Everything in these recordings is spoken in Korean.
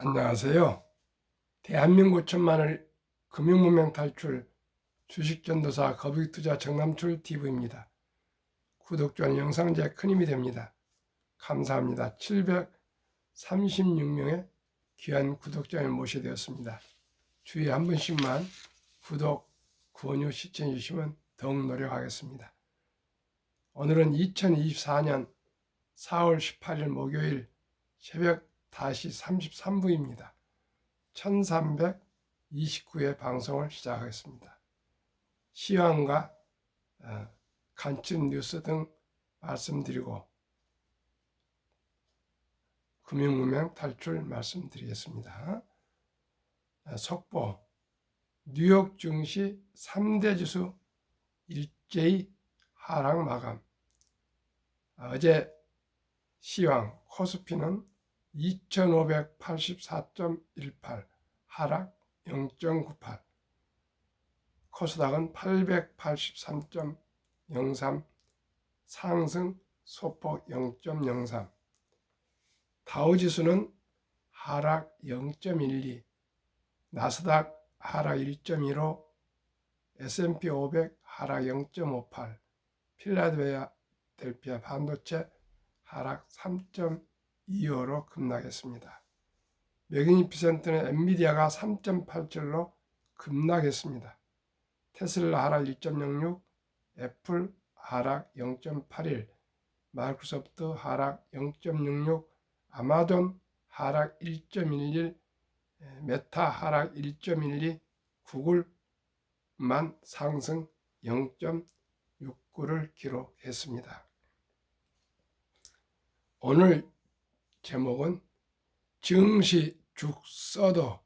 안녕하세요. 대한민국 천만을 금융문명 탈출 주식전도사 거북이투자 정남출 TV입니다. 구독, 좋아요, 영상 제작 큰 힘이 됩니다. 감사합니다. 736명의 귀한 구독자를 모시게 되었습니다. 주에 한 번씩만 구독, 구원유 시청해 주시면 더욱 노력하겠습니다. 오늘은 2024년 4월 18일 목요일 새벽 5시 33분입니다. 1329회 방송을 시작하겠습니다. 시황과 간추린 뉴스 등 말씀드리고 금융문명 탈출 말씀드리겠습니다. 속보, 뉴욕 증시 3대 지수 일제히 하락 마감. 어제 시황 코스피는 2584.18 하락 0.98, 코스닥은 883.03 상승 소폭 0.03, 다우지수는 하락 0.12, 나스닥 하락 1.15, S&P 500 하락 0.58, 필라델피아 반도체 하락 3.25로 급락했습니다. 매기니피센트는 엔비디아가 3.87로 급락했습니다. 테슬라 하락 1.06, 애플 하락 0.81, 마이크로소프트 하락 0.66, 아마존 하락 1.11, 메타 하락 1.12, 구글만 상승 0.69를 기록했습니다. 오늘 제목은 증시 죽 써도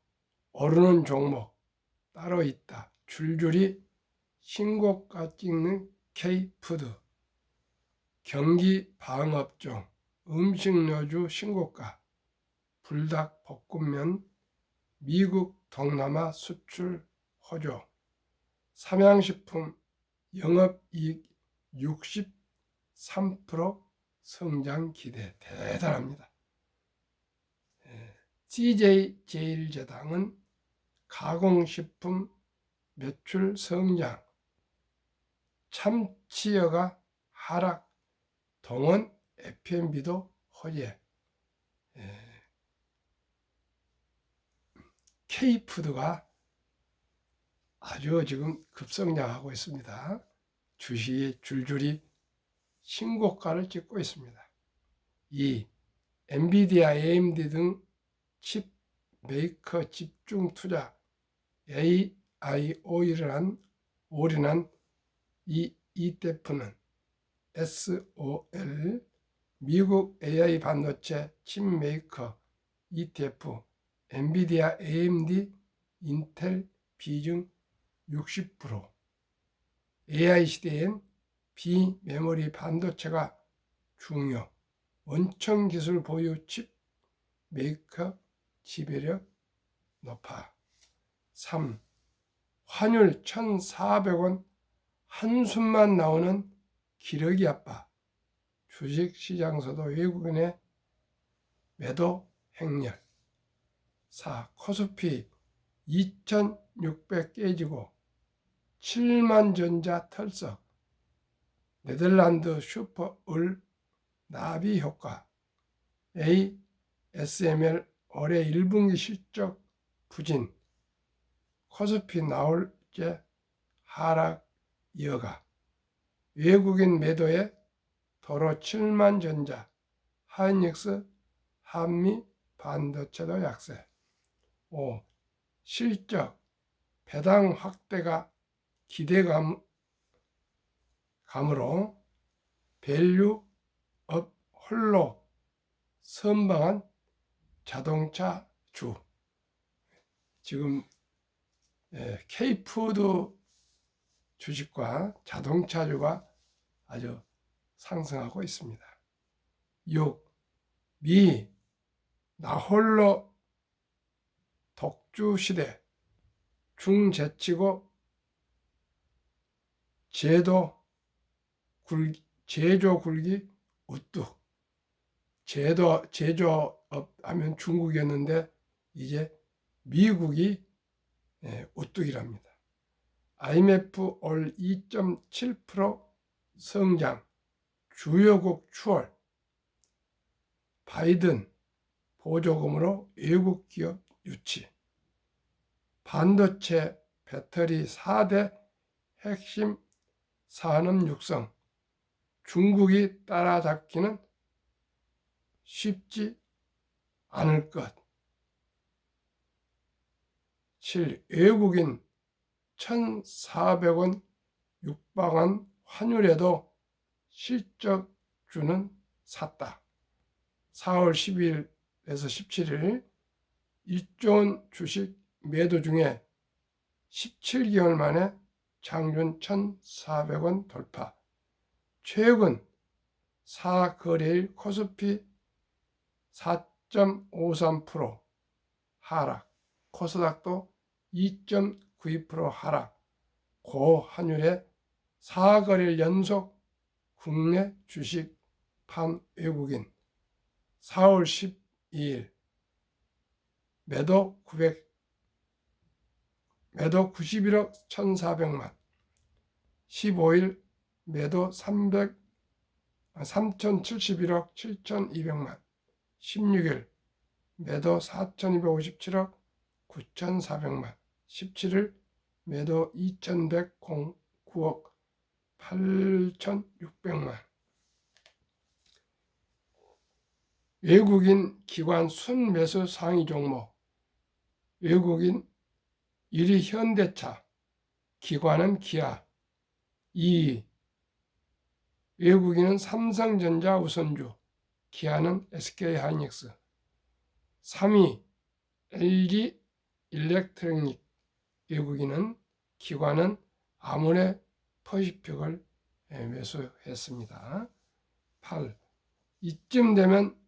오르는 종목 따로 있다. 줄줄이 신고가 찍는 K푸드, 경기 방업종, 음식료주 신고가, 불닭 볶음면, 미국 동남아 수출 호조, 삼양식품 영업이익 63% 성장 기대. 대단합니다. CJ제일제당은 가공식품 매출 성장, 참치여가 하락, 동원 F&B도 호재. K푸드가 아주 지금 급성장하고 있습니다. 주식이 줄줄이 신고가를 찍고 있습니다. 엔비디아, AMD 등 칩 메이커 집중 투자 AI 올인한 이 ETF는 SOL 미국 AI 반도체 칩 메이커 ETF 엔비디아, AMD, 인텔 비중 60%. AI 시대엔 비메모리 반도체가 중요. 원천 기술 보유 칩 메이커 지배력 높아. 3. 환율 1,400원 한숨만 나오는 기러기 아빠. 주식시장에서도 외국인의 매도 행렬. 4. 코스피 2,600 깨지고 7만 전자 털썩. 네덜란드 슈퍼을 나비 효과. ASML 올해 1분기 실적 부진. 코스피 나흘째 하락 이어가. 외국인 매도에 도로 7만 전자, 하이닉스, 한미 반도체도 약세. 5. 실적 배당 확대가 기대감으로 밸류업 홀로 선방한 자동차주. 지금 K푸드 주식과 자동차주가 아주 상승하고 있습니다. 6. 미 나홀로 독주 시대 중제치고 제조 굴기 우뚝. 제조업 하면 중국이었는데 이제 미국이 우뚝이랍니다. IMF 올 2.7% 성장, 주요국 추월, 바이든 보조금으로 외국 기업 유치, 반도체 배터리 4대 핵심 산업 육성, 중국이 따라잡기는 쉽지 않을 것. 7. 외국인 1,400원 육박한 환율에도 실적주는 샀다. 4월 12일에서 17일 1조 원 주식 매도 중에 17개월 만에 장준 1,400원 돌파. 최근 4거래일 코스피 4.53% 하락, 코스닥도 2.92% 하락, 고환율에 4거래일 연속 국내 주식 판 외국인. 4월 12일 매도 91억 1,400만, 15일 매도 3,071억 7,200만, 16일 매도 4,257억 9,400만, 17일 매도 2,109억 8,600만. 외국인 기관 순매수 상위 종목. 외국인 1위 현대차, 기관은 기아, 2위 외국인은 삼성전자 우선주, 기아는 SK하이닉스, 3위 LG 일렉트로닉, 외국인은 기관은 아모레 퍼시픽을 매수했습니다. 8. 이쯤 되면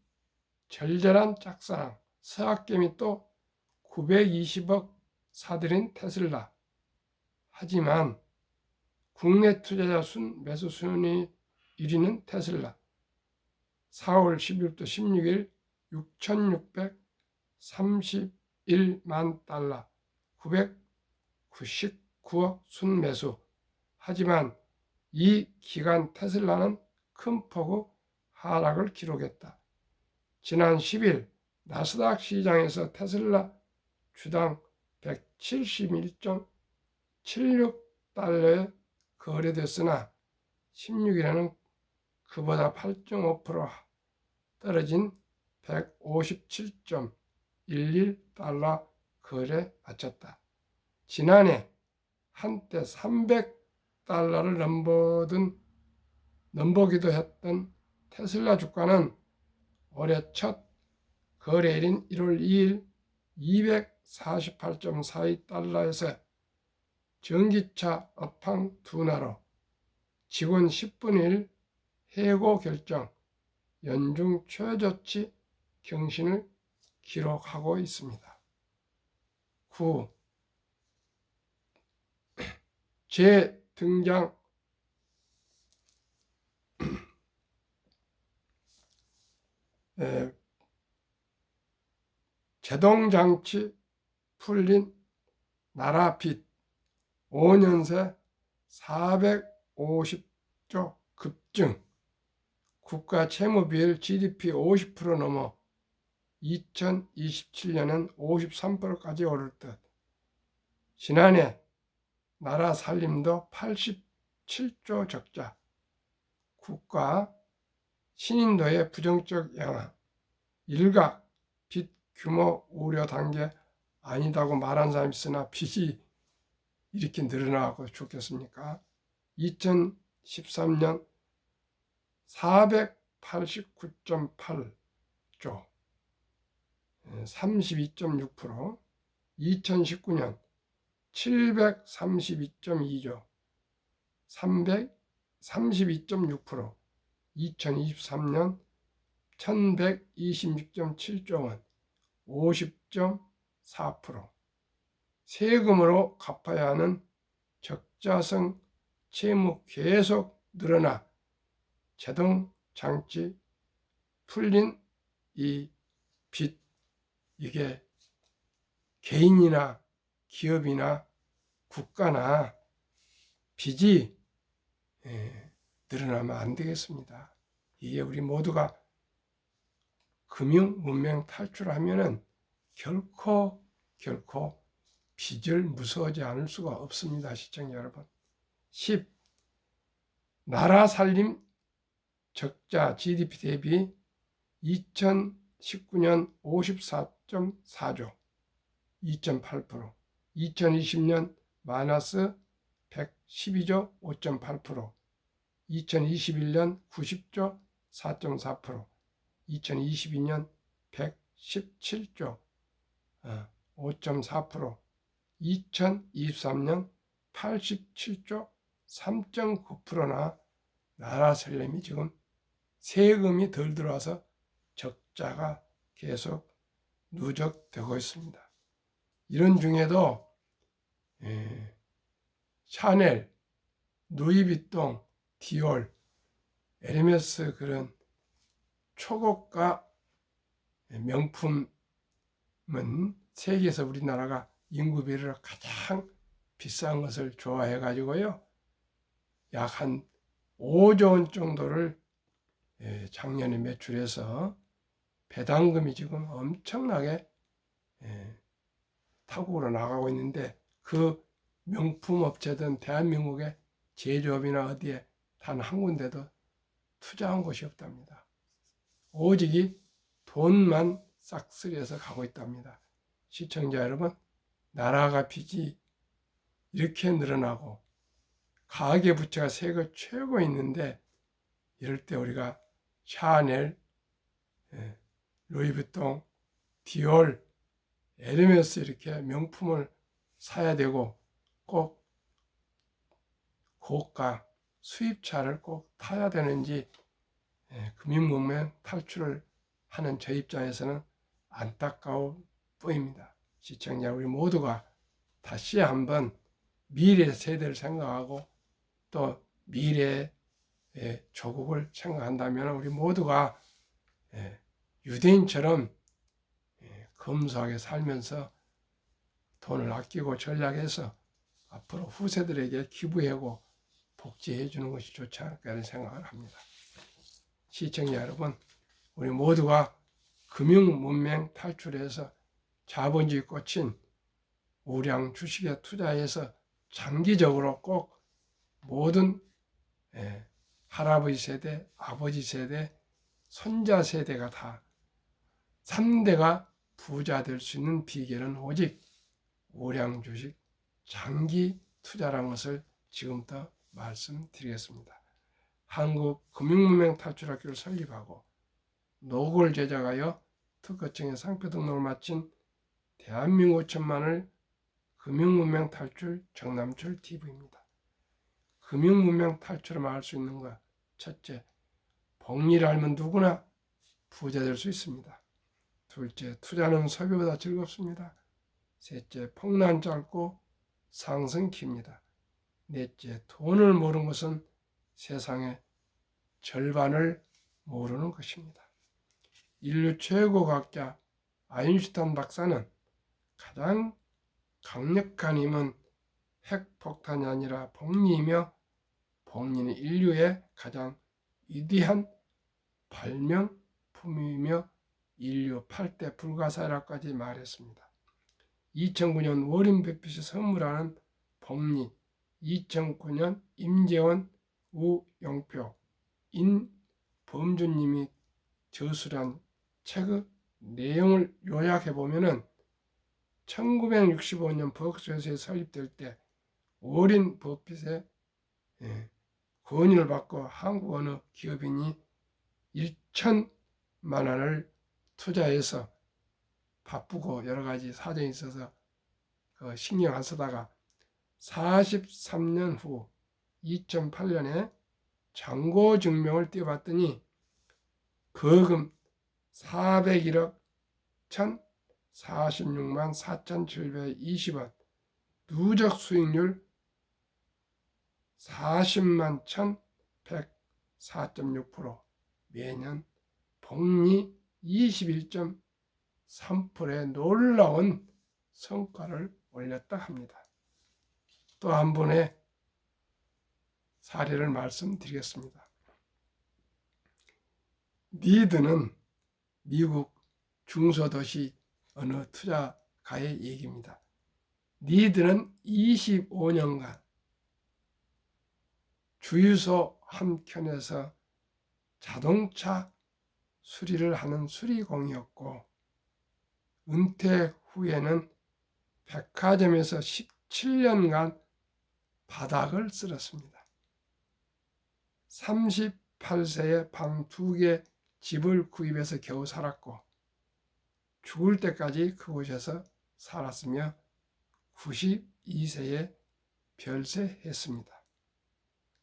절절한 짝사랑, 서학개미 또 920억 사들인 테슬라. 하지만 국내 투자자 매수 순위 1위는 테슬라. 4월 10일부터 16일 6,631만 달러, 999억 순매수. 하지만 이 기간 테슬라는 큰 폭의 하락을 기록했다. 지난 10일 나스닥 시장에서 테슬라 주당 171.76달러에 거래됐으나 16일에는 그보다 8.5% 떨어진 157.11달러 거래 마쳤다. 지난해 한때 300달러를 넘보기도 했던 테슬라 주가는 올해 첫 거래일인 1월 2일 248.42달러에서 전기차 업황 둔화로 직원 10분의 1 해고 결정, 연중 최저치 경신을 기록하고 있습니다. 9. 재등장 제동장치 풀린 나라 빚 5년 새 450조 급증, 국가 채무비율 GDP 50% 넘어 2027년엔 53%까지 오를 듯. 지난해 나라 살림도 87조 적자, 국가 신인도의 부정적 영향, 일각 빚 규모 우려 단계 아니다고 말한 사람이 있으나 빚이 이렇게 늘어나고 좋겠습니까? 2013년 489.8조, 32.6%, 2019년 732.2조, 332.6%, 2023년 1126.7조 원, 50.4%. 세금으로 갚아야 하는 적자성 채무 계속 늘어나 제동장치 풀린 이 빚, 이게 개인이나 기업이나 국가나 빚이 늘어나면 안 되겠습니다. 이게 우리 모두가 금융 문명 탈출하면은 결코 빚을 무서워하지 않을 수가 없습니다. 시청자 여러분. 10. 나라 살림 적자 GDP 대비 2019년 54.4조 2.8%, 2020년 마이너스 112조 5.8%, 2021년 90조 4.4%, 2022년 117조 5.4%, 2023년 87조 3.9%나 나라 살림이 지금 세금이 덜 들어와서 적자가 계속 누적되고 있습니다. 이런 중에도 샤넬, 루이비통, 디올, 에르메스 그런 초고가 명품은 세계에서 우리나라가 인구 비율로 가장 비싼 것을 좋아해 가지고요. 약 한 5조 원 정도를 작년에 매출해서 배당금이 지금 엄청나게 타국으로 나가고 있는데 그 명품 업체든 대한민국의 제조업이나 어디에 단 한 군데도 투자한 곳이 없답니다. 오직 돈만 싹쓸이해서 가고 있답니다. 시청자 여러분, 나라가 빚이 이렇게 늘어나고 가계부채가 세계 최고 있는데 이럴 때 우리가 샤넬, 루이비통, 디올, 에르메스 이렇게 명품을 사야 되고 꼭 고가 수입차를 꼭 타야 되는지 금융문명 탈출을 하는 저 입장에서는 안타까울 뿐입니다. 시청자 우리 모두가 다시 한번 미래 세대를 생각하고 또 미래의 조국을 생각한다면 우리 모두가 유대인처럼 검소하게 살면서 돈을 아끼고 전략해서 앞으로 후세들에게 기부하고 복지해 주는 것이 좋지 않을까 이런 생각을 합니다. 시청자 여러분, 우리 모두가 금융 문명 탈출해서 자본주의 꽂힌 우량 주식에 투자해서 장기적으로 꼭 모든 할아버지 세대, 아버지 세대, 손자 세대가 다 3대가 부자 될 수 있는 비결은 오직 우량 주식 장기 투자라는 것을 지금부터 말씀드리겠습니다. 한국 금융문명 탈출학교를 설립하고 노고를 제작하여 특허청의 상표 등록을 마친 대한민국 천만을 금융문명 탈출 정남철 TV입니다. 금융문명 탈출을 말할 수 있는 것, 첫째, 복리를 알면 누구나 부자 될 수 있습니다. 둘째, 투자는 소비보다 즐겁습니다. 셋째, 폭란 짧고 상승 깁니다. 넷째, 돈을 모르는 것은 세상의 절반을 모르는 것입니다. 인류 최고 과학자 아인슈타인 박사는 가장 강력한 힘은 핵폭탄이 아니라 복리이며 복리는 인류의 가장 위대한 발명품이며 인류 8대 불가사리라고까지 말했습니다. 2009년 워렌 버핏이 선물하는 복리, 2009년 임재원, 우영표, 인범주님이 저술한 책의 내용을 요약해 보면은 1965년 버크셔에서 설립될 때 워렌 버핏의 권유를 받고 한국 어느 기업인이 1천만 원을 투자해서 바쁘고 여러 가지 사정이 있어서 신경 안 쓰다가 43년 후 2008년에 잔고 증명을 띄워봤더니 거금 401억 1,046만 4,720원, 누적 수익률 40만 1,104.6%, 매년 복리 21.3%의 놀라운 성과를 올렸다 합니다. 또 한 분의 사례를 말씀드리겠습니다. 니드는 미국 중소도시 어느 투자가의 얘기입니다. 니드는 25년간 주유소 한 켠에서 자동차 수리를 하는 수리공이었고, 은퇴 후에는 백화점에서 17년간 바닥을 쓸었습니다. 38세에 방 2개 집을 구입해서 겨우 살았고, 죽을 때까지 그곳에서 살았으며 92세에 별세했습니다.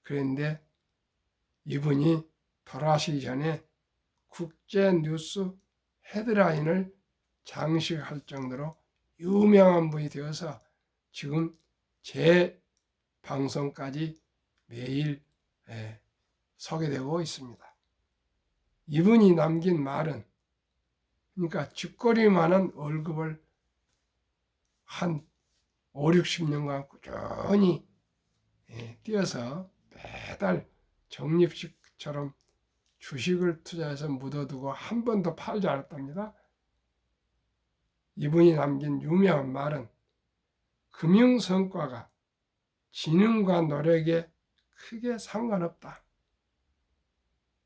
그런데 이분이 돌아가시기 전에 국제뉴스 헤드라인을 장식할 정도로 유명한 분이 되어서 지금 제 방송까지 매일 소개되고 있습니다. 이분이 남긴 말은, 그러니까 쥐꼬리만한 월급을 한 5, 60년간 꾸준히 뛰어서 매달 적립식처럼 주식을 투자해서 묻어두고 한 번도 팔지 않았답니다. 이분이 남긴 유명한 말은, 금융성과가 지능과 노력에 크게 상관없다.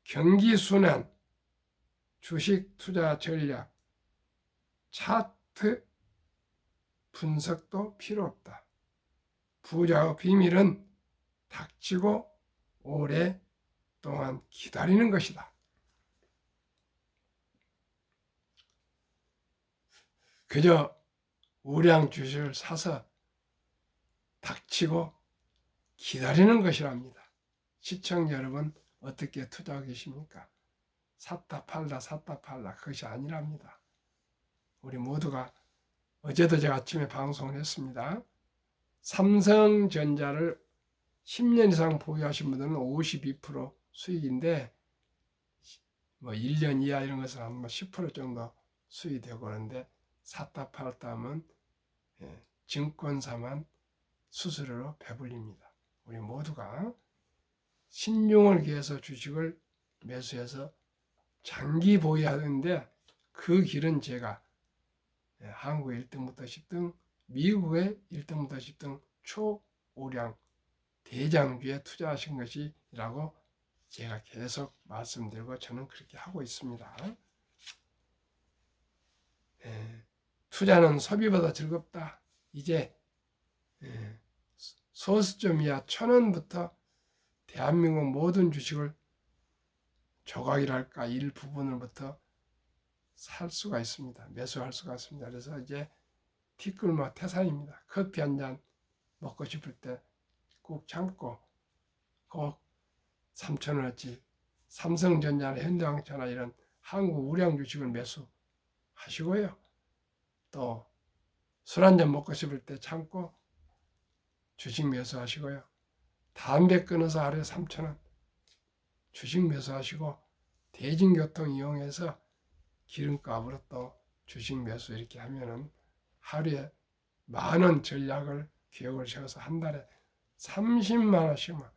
경기순환, 주식 투자 전략, 차트 분석도 필요 없다. 부자의 비밀은 닥치고 오랫동안 기다리는 것이다. 그저 우량 주식을 사서 닥치고 기다리는 것이랍니다. 시청자 여러분, 어떻게 투자하고 계십니까? 샀다 팔다 샀다 팔다 그것이 아니랍니다. 우리 모두가, 어제도 제가 아침에 방송을 했습니다. 삼성전자를 10년 이상 보유하신 분들은 52% 수익인데, 뭐 1년 이하 이런 것은 한 10% 정도 수익이 되고 그러는데, 샀다 팔았다 하면 증권사만 수수료로 배불립니다. 우리 모두가 신중을 기해서 주식을 매수해서 장기 보유하는데, 그 길은 제가 한국의 1등부터 10등, 미국의 1등부터 10등 초우량 대장주에 투자하신 것이라고 제가 계속 말씀드리고 저는 그렇게 하고 있습니다. 투자는 소비보다 즐겁다. 이제 소수점 이하 1,000원부터 대한민국 모든 주식을 조각이랄까 일부분으로부터 살 수가 있습니다. 매수할 수가 있습니다. 그래서 이제 티끌모 태산입니다. 커피 한 잔 먹고 싶을 때 꼭 참고 꼭 3,000원어치 삼성전자나 현대항차나 이런 한국 우량 주식을 매수하시고요. 또 술 한 잔 먹고 싶을 때 참고 주식 매수하시고요. 담배 끊어서 하루에 3,000원 주식 매수하시고, 대중교통 이용해서 기름값으로 또 주식 매수 이렇게 하면은 하루에 10,000원 전략을 기억을 세워서 한 달에 30만 원씩만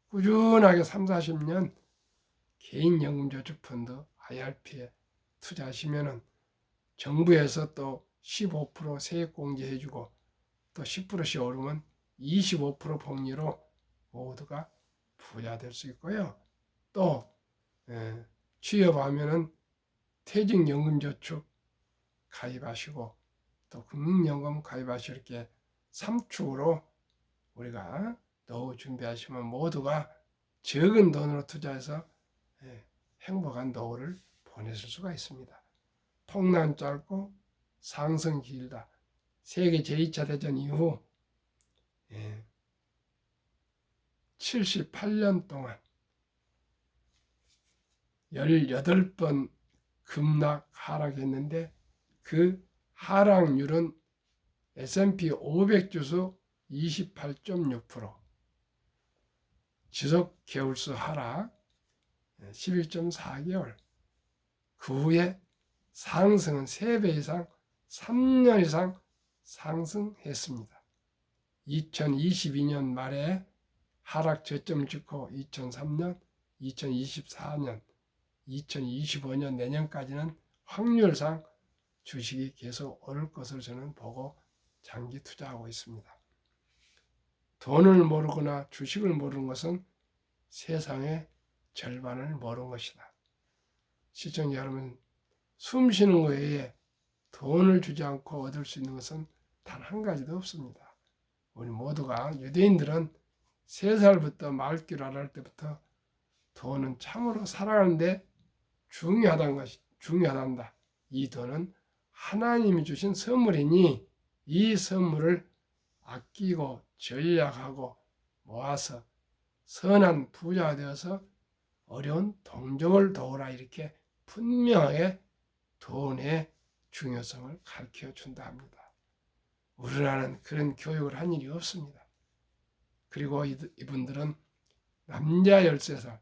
꾸준하게 3, 40년 개인연금저축펀드 IRP에 투자하시면은 정부에서 또 15% 세액공제 해주고, 또 10%씩 오르면 25% 복리로 모두가 부자 될 수 있고요. 또 취업하면은 퇴직연금저축 가입하시고, 또 국민연금 가입하시고, 이렇게 3축으로 우리가 노후 준비하시면 모두가 적은 돈으로 투자해서 행복한 노후를 보내실 수가 있습니다. 폭락 짧고 상승 길다. 세계 제2차 대전 이후 78년 동안 18번 급락 하락했는데, 그 하락률은 S&P 500 지수 28.6%, 지속 개월수 하락 11.4개월, 그 후에 상승은 3배 이상 3년 이상 상승했습니다. 2022년 말에 하락 저점을 찍고 2003년, 2024년, 2025년 내년까지는 확률상 주식이 계속 오를 것을 저는 보고 장기 투자하고 있습니다. 돈을 모르거나 주식을 모르는 것은 세상의 절반을 모르는 것이다. 시청자 여러분, 숨 쉬는 것 외에 돈을 주지 않고 얻을 수 있는 것은 단 한 가지도 없습니다. 우리 모두가 유대인들은 3살부터 말귀를 알을 때부터 돈은 참으로 살아가는데 중요하단다. 이 돈은 하나님이 주신 선물이니 이 선물을 아끼고 전략하고 모아서 선한 부자가 되어서 어려운 동족을 도우라, 이렇게 분명하게 돈의 중요성을 가르쳐 준다 합니다. 우리나라는 그런 교육을 한 일이 없습니다. 그리고 이분들은 남자 13살,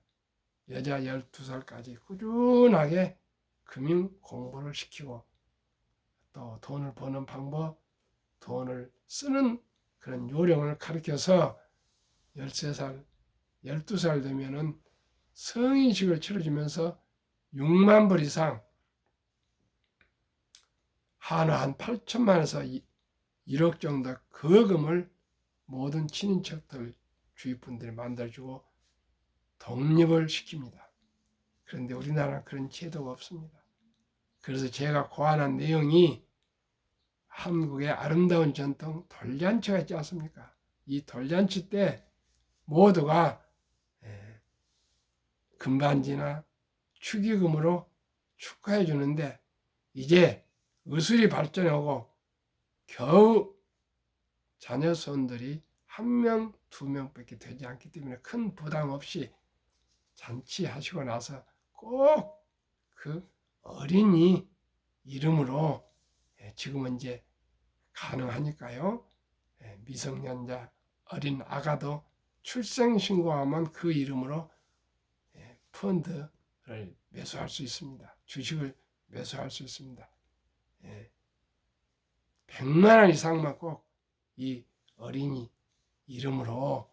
여자 12살까지 꾸준하게 금융 공부를 시키고 또 돈을 버는 방법, 돈을 쓰는 그런 요령을 가르쳐서 13살, 12살 되면은 성인식을 치러주면서 6만 불 이상, 한화 한 8천만에서 1억 정도 거금을 모든 친인척들, 주위 분들이 만들어주고 독립을 시킵니다. 그런데 우리나라는 그런 제도가 없습니다. 그래서 제가 고안한 내용이 한국의 아름다운 전통 돌잔치가 있지 않습니까? 이 돌잔치 때 모두가 금반지나 축의금으로 축하해 주는데 이제 의술이 발전하고 겨우 자녀 손들이 1명, 2명밖에 되지 않기 때문에 큰 부담 없이 잔치하시고 나서 꼭 그 어린이 이름으로, 지금은 이제 가능하니까요, 미성년자 어린 아가도 출생신고하면 그 이름으로 펀드를 매수할 수 있습니다. 주식을 매수할 수 있습니다. 100만 원 이상만 꼭 이 어린이 이름으로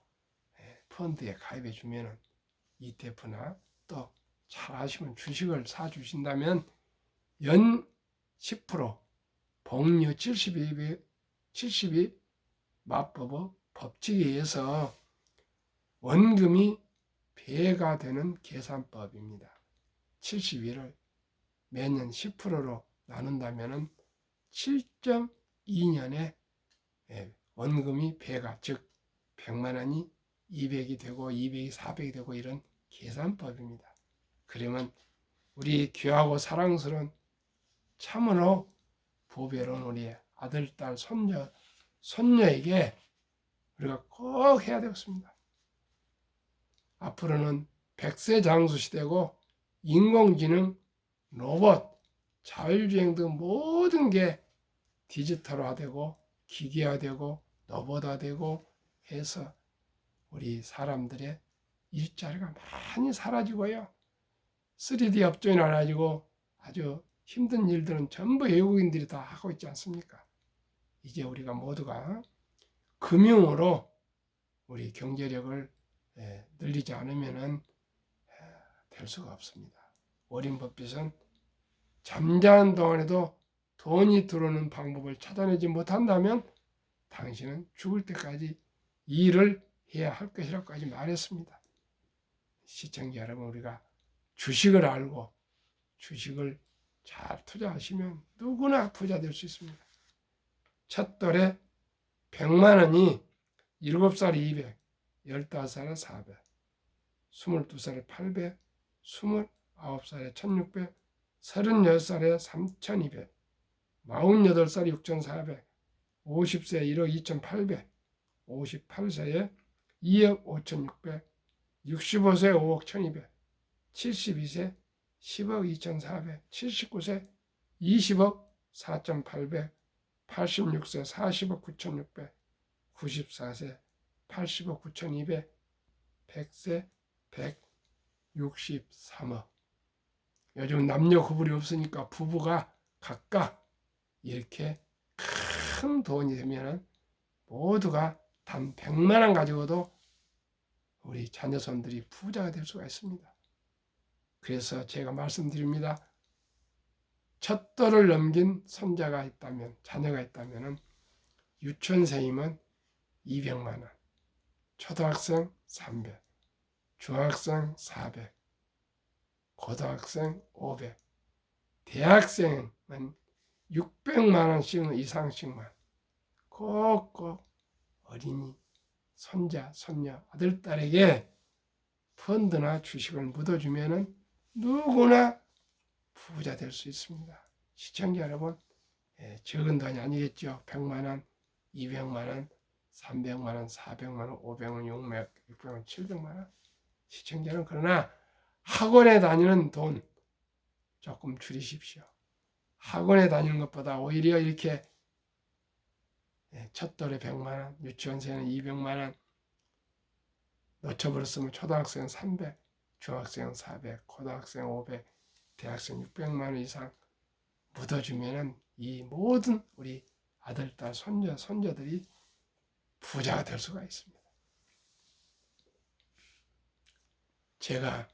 펀드에 가입해 주면 ETF나 또 잘하시면 주식을 사주신다면 연 10%, 복리 70이 맞법의 법칙에 의해서 원금이 배가 되는 계산법입니다. 72를 매년 10%로 나눈다면 7.2년에 원금이 배가, 즉 100만 원이 200이 되고 200이 400이 되고 이런 계산법입니다. 그러면 우리 귀하고 사랑스러운 참으로 보배로운 우리 아들, 딸, 손녀에게 우리가 꼭 해야 되겠습니다. 앞으로는 100세 장수 시대고 인공지능, 로봇, 자율주행 등 모든 게 디지털화되고 기계화되고 로봇화되고 해서 우리 사람들의 일자리가 많이 사라지고요. 3D 업종이 많아지고 아주 힘든 일들은 전부 외국인들이 다 하고 있지 않습니까? 이제 우리가 모두가 금융으로 우리 경제력을 늘리지 않으면 될 수가 없습니다. 워렌 버핏은 잠자는 동안에도 돈이 들어오는 방법을 찾아내지 못한다면 당신은 죽을 때까지 일을 해야 할 것이라고까지 말했습니다. 시청자 여러분, 우리가 주식을 알고 주식을 잘 투자하시면 누구나 부자 될 수 있습니다. 첫 돌에 100만 원이 7살에 200, 15살에 400, 22살에 800, 29살에 1600, 36살에 3200, 48살에 6400, 50세에 1억 2800, 58세에 2억 5600, 65세 5억 1200, 72세 10억 2400, 79세 20억 4800, 86세 40억 9600, 94세 80억 9200, 100세 163억. 요즘 남녀 구분이 없으니까 부부가 각각 이렇게 큰 돈이 되면은 모두가 단 100만 원 가지고도 우리 자녀손들이 부자가 될 수가 있습니다. 그래서 제가 말씀드립니다. 첫 돌을 넘긴 손자가 있다면, 자녀가 있다면 유치원생이면 200만 원, 초등학생 300, 중학생 400, 고등학생 500, 대학생은 600만 원씩 이상씩만 꼭꼭 어린이, 손자, 손녀, 아들, 딸에게 펀드나 주식을 묻어주면 누구나 부자 될 수 있습니다. 시청자 여러분, 적은 돈이 아니겠죠. 100만 원, 200만 원, 300만 원, 400만 원, 500원, 600원, 700만 원. 시청자는 그러나 학원에 다니는 돈 조금 줄이십시오. 학원에 다니는 것보다 오히려 이렇게 첫 돌에 100만 원, 유치원생은 200만 원, 놓쳐버렸으면 초등학생은 300, 중학생은 400, 고등학생은 500, 대학생 600만 원 이상 묻어주면 이 모든 우리 아들, 딸, 손자, 손자들이 부자가 될 수가 있습니다. 제가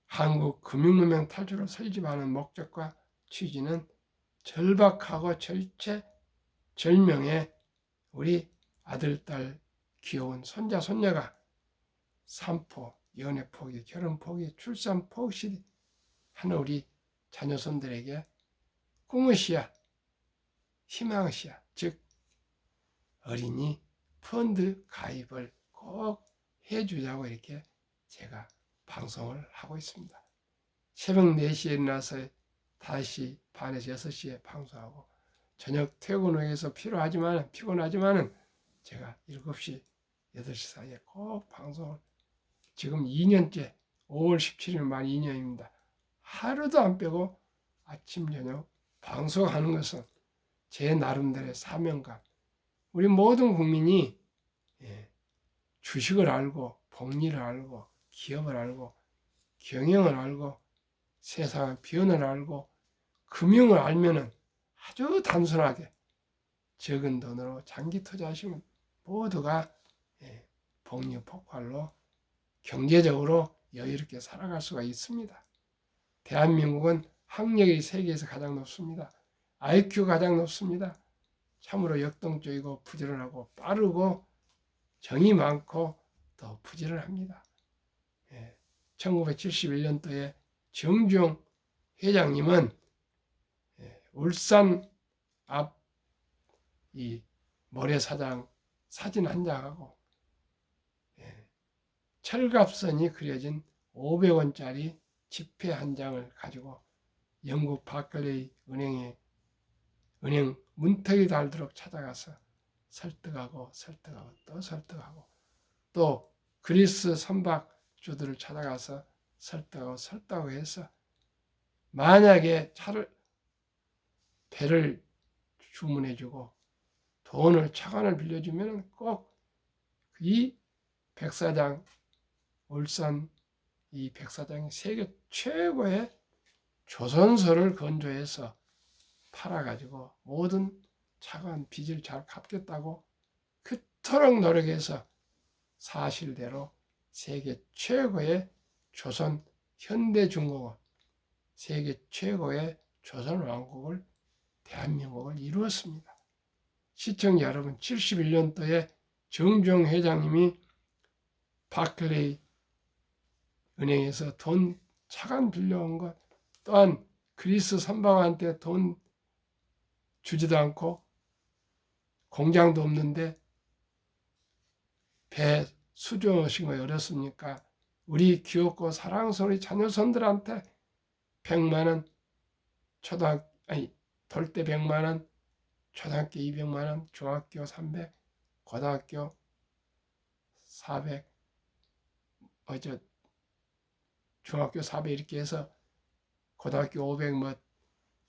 한국 금융문명 탈출을 설립하는 목적과 취지는 절박하고 절명의 우리 아들, 딸, 귀여운 손자, 손녀가 산포, 연애 포기, 결혼 포기, 출산 포기 하는 우리 자녀손들에게 꿈의 씨앗, 희망의 씨앗, 즉 어린이 펀드 가입을 꼭 해주자고 이렇게 제가 방송을 하고 있습니다. 새벽 4시에 일어나서 5시 반에서 6시에 방송하고 저녁 퇴근 후에서 피곤하지만 제가 7시, 8시 사이에 꼭 방송을 지금 2년째 5월 17일 만 2년입니다. 하루도 안 빼고 아침 저녁 방송하는 것은 제 나름대로의 사명감. 우리 모든 국민이 주식을 알고 복리를 알고 기업을 알고 경영을 알고 세상의 변화를 알고 금융을 알면은 아주 단순하게 적은 돈으로 장기 투자하시면 모두가 복리 폭발로 경제적으로 여유롭게 살아갈 수가 있습니다. 대한민국은 학력이 세계에서 가장 높습니다. IQ가 가장 높습니다. 참으로 역동적이고 부지런하고 빠르고 정이 많고 더 부지런합니다. 1971년도에 정주영 회장님은 울산 앞 이 모래사장 사진 한 장하고 철갑선이 그려진 500원짜리 지폐 한 장을 가지고 영국 바클레이 은행 문턱이 닳도록 찾아가서 설득하고 또 설득하고 또 그리스 선박주들을 찾아가서 설득하고 해서 만약에 배를 주문해주고 돈을 차관을 빌려주면 꼭 이 백사장 울산 이 백사장이 세계 최고의 조선소를 건조해서 팔아가지고 모든 차관 빚을 잘 갚겠다고 그토록 노력해서 사실대로 세계 최고의 조선 현대중공업, 세계 최고의 조선왕국을 대한민국을 이루었습니다. 시청자 여러분, 71년도에 정주영 회장님이 바클레이 은행에서 돈 차관 빌려온 것 또한 그리스 선박한테 돈 주지도 않고 공장도 없는데 배 수주하신 거 어렵습니까? 우리 귀엽고 사랑스러운 자녀손들한테 100만 원, 돌대 100만 원, 초등학교 200만 원, 중학교 300, 고등학교 400, 중학교 400 이렇게 해서 고등학교 500,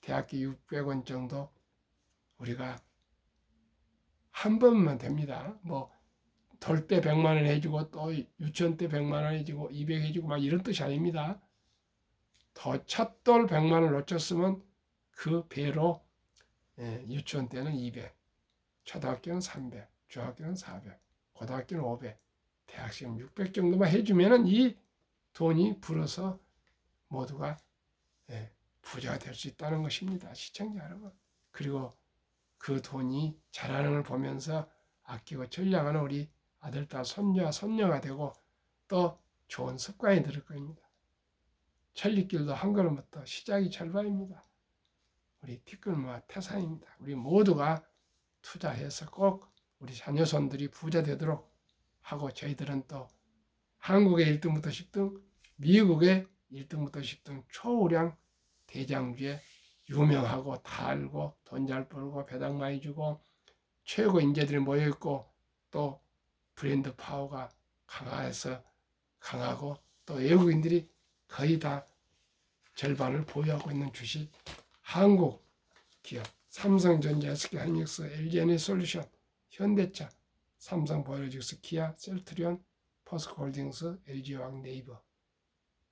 대학교 600원 정도 우리가 한 번만 됩니다. 돌 때 100만 원 해주고 또 유치원 때 100만 원 해주고 200 해주고 막 이런 뜻이 아닙니다. 더 첫돌 100만 원 놓쳤으면 그 배로 유치원 때는 200, 초등학교는 300, 중학교는 400, 고등학교는 500, 대학생은 600 정도만 해주면은 이 돈이 불어서 모두가 부자가 될 수 있다는 것입니다. 시청자 여러분. 그리고 그 돈이 자라는 걸 보면서 아끼고 전량하는 우리 아들, 딸, 손녀와 손녀가 되고 또 좋은 습관이 들을 겁니다. 천리길도 한 걸음부터 시작이 절반입니다. 우리 티끌모아 태산입니다. 우리 모두가 투자해서 꼭 우리 자녀손들이 부자 되도록 하고 저희들은 또 한국의 1등부터 10등, 미국의 1등부터 10등 초우량 대장주에 유명하고 다 알고 돈 잘 벌고 배당 많이 주고 최고 인재들이 모여있고 또 브랜드 파워가 강하고 또 외국인들이 거의 다 절반을 보유하고 있는 주식 한국 기업 삼성전자, SK하이닉스, LG에너지솔루션, 현대차, 삼성바이오로직스, 기아, 셀트리온, 포스코홀딩스, LG화학, 네이버.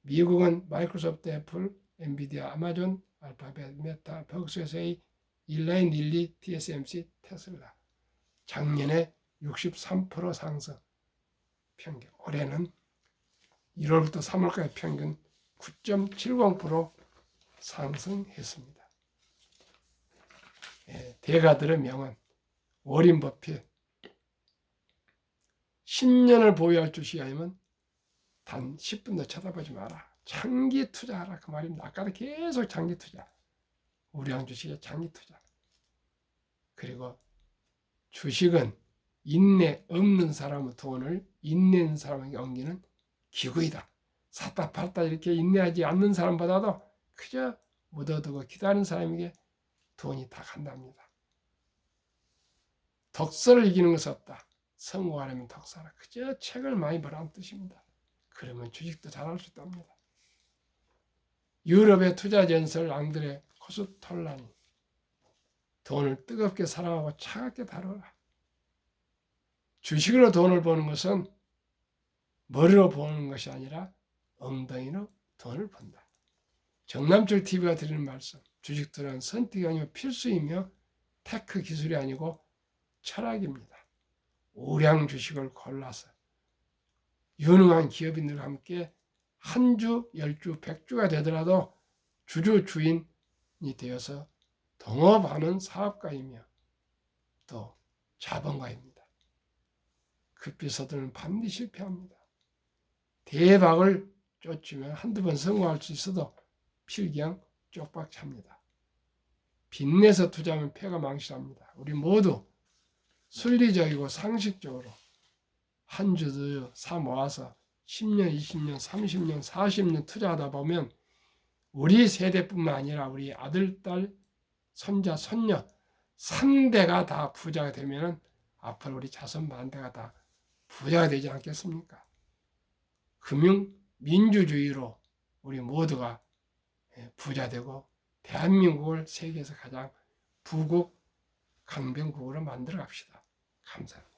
미국은 마이크로소프트, 애플, 엔비디아, 아마존, 알파벳, 메타, 벅스웨세이, 일라인, 릴리, TSMC, 테슬라. 작년에 63% 상승 평균. 올해는 1월부터 3월까지 평균 9.70% 상승했습니다. 대가들의 명언 워린 버핏 10년을 보유할 주식이 아니면 단 10분도 쳐다보지 마라. 장기 투자하라 그 말입니다. 아까도 계속 장기 투자. 우량 주식의 장기 투자. 그리고 주식은 인내 없는 사람의 돈을 인내 있는 사람에게 옮기는 기구이다. 샀다 팔다 이렇게 인내하지 않는 사람보다도 그저 묻어두고 기다리는 사람에게 돈이 다 간답니다. 독서를 이기는 것은 없다. 성공하려면 독서하라. 그저 책을 많이 보라는 뜻입니다. 그러면 주식도 잘할 수 있답니다. 유럽의 투자 전설 앙드레 코스톨라니 돈을 뜨겁게 사랑하고 차갑게 다루라. 주식으로 돈을 버는 것은 머리로 버는 것이 아니라 엉덩이로 돈을 번다. 정남철 TV가 드리는 말씀, 주식 투자는 선택이 아니고 필수이며 테크 기술이 아니고 철학입니다. 우량 주식을 골라서 유능한 기업인들과 함께 한 주, 10주, 100주가 되더라도 주주 주인이 되어서 동업하는 사업가이며 또 자본가입니다. 급히 서두르면 반드시 실패합니다. 대박을 쫓으면 한두 번 성공할 수 있어도 필경 쪽박 찹니다. 빚내서 투자하면 패가 망신합니다. 우리 모두 순리적이고 상식적으로 한 주도 사 모아서 10년, 20년, 30년, 40년 투자하다 보면 우리 세대뿐만 아니라 우리 아들, 딸, 손자, 손녀 3대가 다 부자가 되면 앞으로 우리 자손 만대가 다 부자가 되지 않겠습니까? 금융 민주주의로 우리 모두가 부자되고 대한민국을 세계에서 가장 부국 강병국으로 만들어 갑시다. 감사합니다.